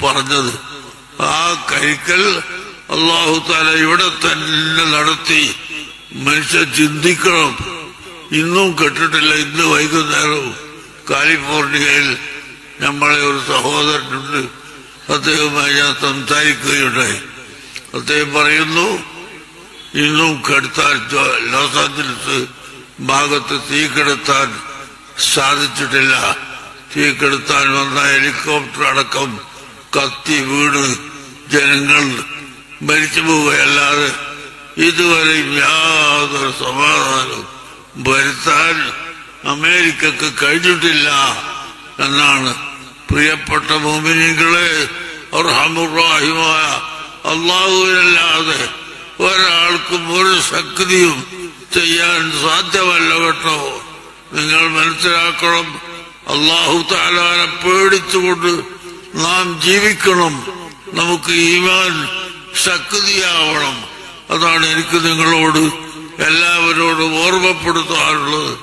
പറഞ്ഞത്. ആ കഴിക്കൽ അല്ലാഹു തആല ഇവിടെ തന്നെ നടത്തി. മനുഷ്യൻ ചിന്തിക്കണം. ഇന്നും കേട്ടിട്ടില്ല. ഇന്ന് വൈകുന്നേരവും കാലിഫോർണിയയിൽ നമ്മളെ ഒരു സഹോദരനുണ്ട്. അദ്ദേഹവുമായി ഞാൻ സംസാരിക്കുകയുണ്ടായി. അദ്ദേഹം പറയുന്നു, ഇന്നും കെടുത്താൻ ലോസ് ആഞ്ചലസ് ഭാഗത്ത് തീ കെടുത്താൻ സാധിച്ചിട്ടില്ല. തീ കെടുത്താൻ വന്ന ഹെലികോപ്റ്റർ അടക്കം കത്തി വീണ് ജനങ്ങൾ മരിച്ചു പോവുകയല്ലാതെ ഇതുവരെയും യാതൊരു സമാധാനവും വരുത്താൻ അമേരിക്കക്ക് കഴിഞ്ഞിട്ടില്ല എന്നാണ്. പ്രിയപ്പെട്ട മുഅ്മിനീങ്ങളെ, അർഹമുർ-റഹീമായ അല്ലാഹുവിനല്ലാതെ ഒരാൾക്കും ഒരു ശക്തിയും ചെയ്യാൻ സാധ്യമല്ല കേട്ടോ. നിങ്ങൾ മനസ്സിലാക്കണം. അല്ലാഹു തആലയെ പേടിച്ചുകൊണ്ട് നാം ജീവിക്കണം. നമുക്ക് ഈമാൻ ശക്തിയാവണം. അതാണ് എനിക്ക് നിങ്ങളോട് എല്ലാവരോടും ഓർമ്മപ്പെടുത്താനുള്ളത്.